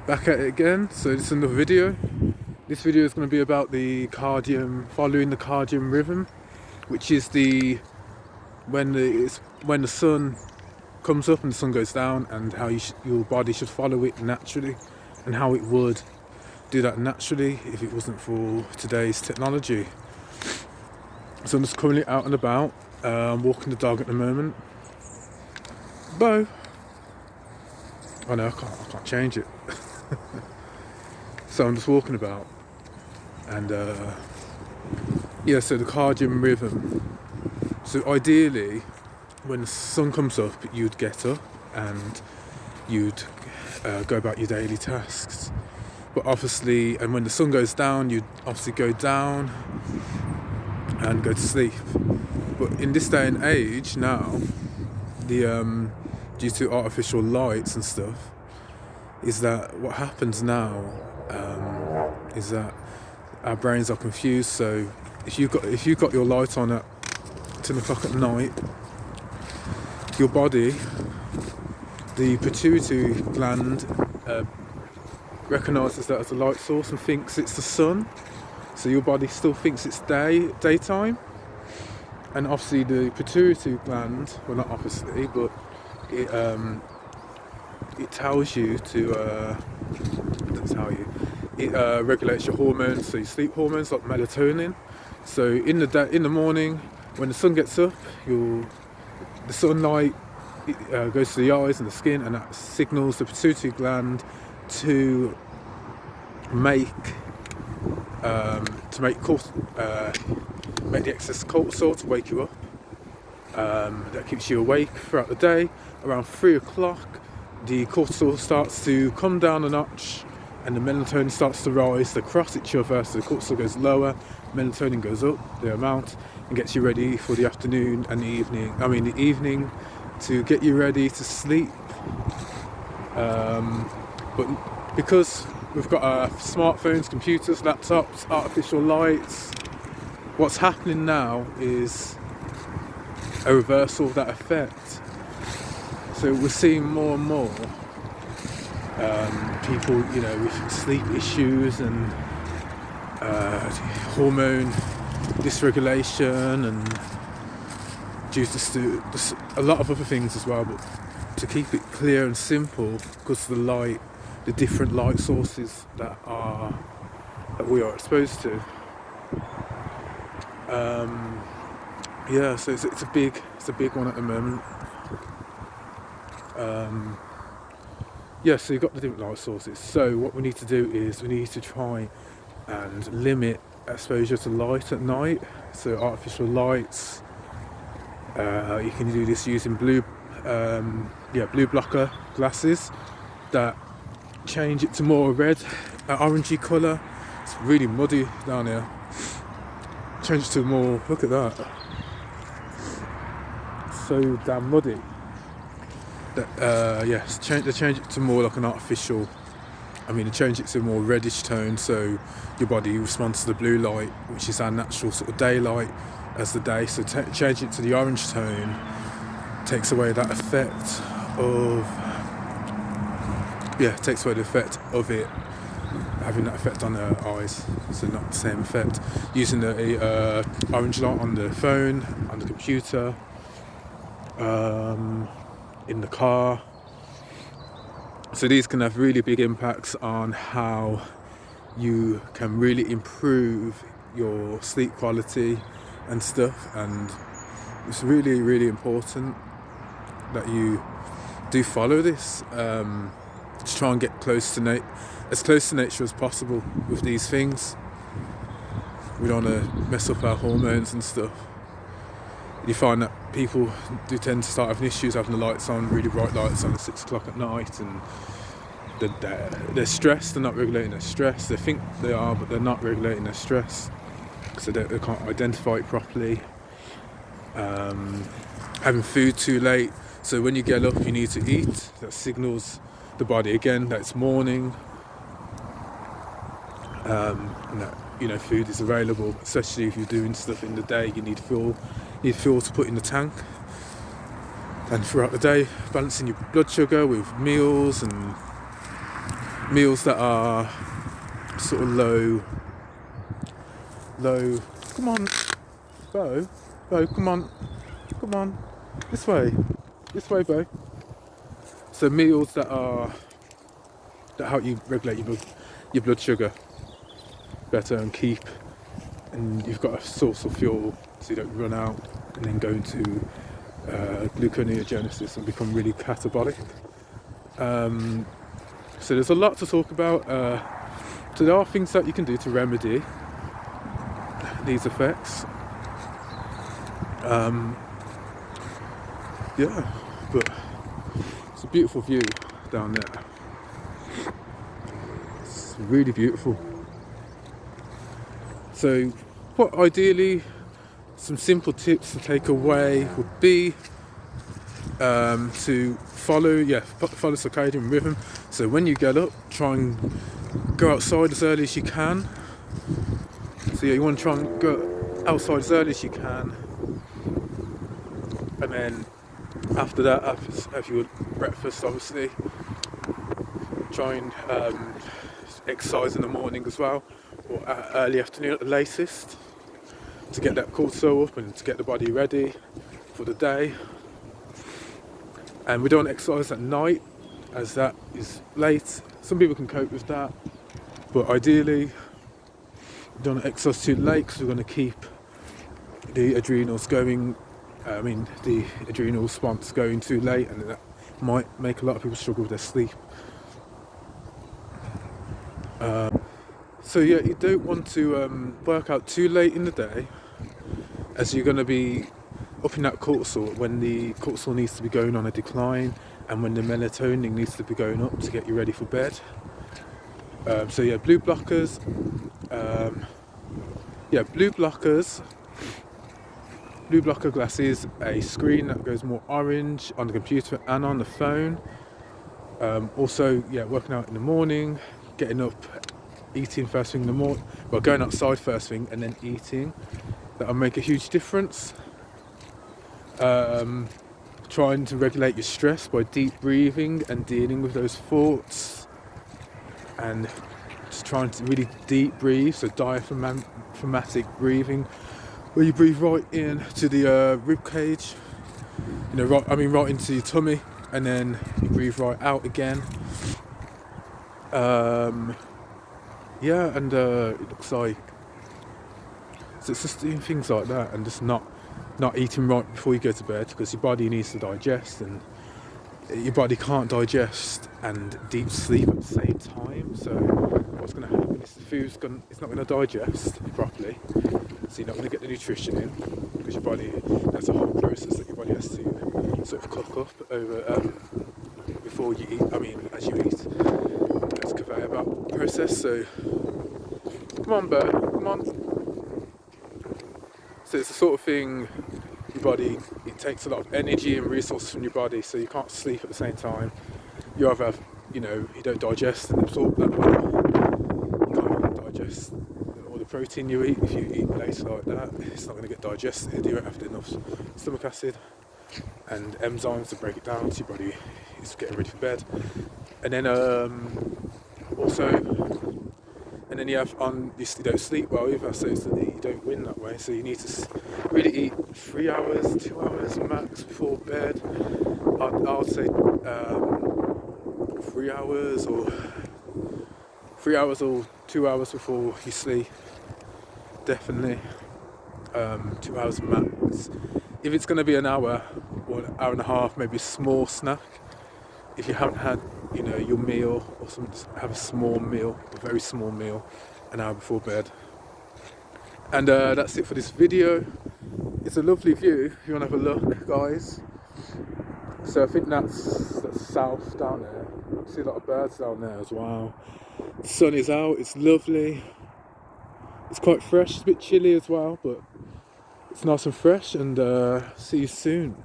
Back at it again. So this is another video. This video is going to be about following the circadian rhythm, which is when the sun comes up and the sun goes down, and how your body should follow it naturally, and how it would do that naturally if it wasn't for today's technology. So I'm just currently out and about. I'm walking the dog at the moment. Bo. Oh no, I can't change it. So I'm just walking about, and so the circadian rhythm. So ideally, when the sun comes up, you'd get up and you'd go about your daily tasks. But obviously, and when the sun goes down, you'd obviously go down and go to sleep. But in this day and age now, due to artificial lights and stuff, is that what happens now is that our brains are confused. So if you've got your light on at 10 o'clock at night, your body, the pituitary gland, recognises that as a light source and thinks it's the sun. So your body still thinks it's daytime, and obviously the pituitary gland, well, not obviously, but it tells you to it regulates your hormones, so your sleep hormones like melatonin. So in the morning, when the sun gets up, the sunlight goes to the eyes and the skin, and that signals the pituitary gland to make the excess cortisol to wake you up. That keeps you awake throughout the day. Around 3 o'clock, the cortisol starts to come down a notch, and the melatonin starts to rise. They cross each other, so the cortisol goes lower, melatonin goes up the amount, and gets you ready for the afternoon and the evening to get you ready to sleep. But because we've got smartphones, computers, laptops, artificial lights, what's happening now is a reversal of that effect. So we're seeing more and more people, with sleep issues and hormone dysregulation, and due to a lot of other things as well. But to keep it clear and simple, because of the different light sources that we are exposed to. So it's a big one at the moment. So you've got the different light sources. So what we need to do is we need to try and limit exposure to light at night. So artificial lights. You can do this using blue blocker glasses that change it to more red, orangey colour. It's really muddy down here. Change it to more. Look at that. So damn muddy. They change it to more like an artificial. They change it to a more reddish tone, so your body responds to the blue light, which is our natural sort of daylight as the day. So change it to the orange tone takes away that effect of it having that effect on the eyes. So not the same effect. Using the orange light on the phone, on the computer, in the car. So these can have really big impacts on how you can really improve your sleep quality and stuff. And it's really, really important that you do follow this. To try and get as close to nature as possible with these things. We don't want to mess up our hormones and stuff. You find that people do tend to start having issues having the lights on, really bright lights on at 6 o'clock at night, and they're stressed. They're not regulating their stress. They think they are, but they're not regulating their stress because they can't identify it properly. Having food too late. So when you get up, you need to eat. That signals the body again that it's morning, and that food is available. Especially if you're doing stuff in the day, you need fuel to put in the tank. And throughout the day, balancing your blood sugar with meals and meals that are sort of low. Come on, Bo, come on, this way, Bo. So meals that help you regulate your blood sugar better and you've got a source of fuel so you don't run out and then go into gluconeogenesis and become really catabolic. So there's a lot to talk about. So there are things that you can do to remedy these effects. Yeah, but it's a beautiful view down there. It's really beautiful. So what ideally, some simple tips to take away would be to follow circadian rhythm. So when you get up, try and go outside as early as you can. So yeah, you want to try and go outside as early as you can, and then after that, have your breakfast, obviously. Try and exercise in the morning as well, or early afternoon at the latest, to get that cortisol up and to get the body ready for the day. And we don't exercise at night, as that is late. Some people can cope with that, but ideally we don't exercise too late, because we're going to keep the adrenals going. The adrenal response going too late, and that might make a lot of people struggle with their sleep. So yeah, you don't want to work out too late in the day, as you're going to be up in that cortisol when the cortisol needs to be going on a decline, and when the melatonin needs to be going up to get you ready for bed. So yeah, blue blockers. Blue blocker glasses, a screen that goes more orange on the computer and on the phone. Also, working out in the morning, getting up, eating first thing in the morning, going outside first thing and then eating. That'll make a huge difference. Trying to regulate your stress by deep breathing and dealing with those thoughts, and just trying to really deep breathe, so diaphragmatic breathing, where you breathe right in to the rib cage, right into your tummy, and then you breathe right out again. It looks like, so it's just doing things like that, and just not eating right before you go to bed, because your body needs to digest, and your body can't digest and deep sleep at the same time. So what's going to happen is the food's it's not going to digest properly, so you're not going to get the nutrition in, because your body, that's a whole process that your body has to sort of cook up over before you eat. As you eat, it's a conveyor belt process. So come on, Bert, come on. So it's the sort of thing, your body, it takes a lot of energy and resources from your body, so you can't sleep at the same time. You either have, you don't digest and absorb that well. You can't even digest all the protein you eat. If you eat later like that, it's not going to get digested. You won't have enough stomach acid and enzymes to break it down, so your body is getting ready for bed. And then and then you don't sleep well either, so you don't win that way. So you need to really eat 3 hours, 2 hours max before bed. I'd say 3 hours or 2 hours before you sleep. Definitely 2 hours max. If it's going to be an hour or an hour and a half, maybe a small snack. If you haven't had your meal or something, just have a small meal, a very small meal, an hour before bed. And that's it for this video. It's a lovely view if you want to have a look, guys. So I think that's south down there. I see a lot of birds down there as well. The sun is out, it's lovely. It's quite fresh, it's a bit chilly as well, but it's nice and fresh, and see you soon.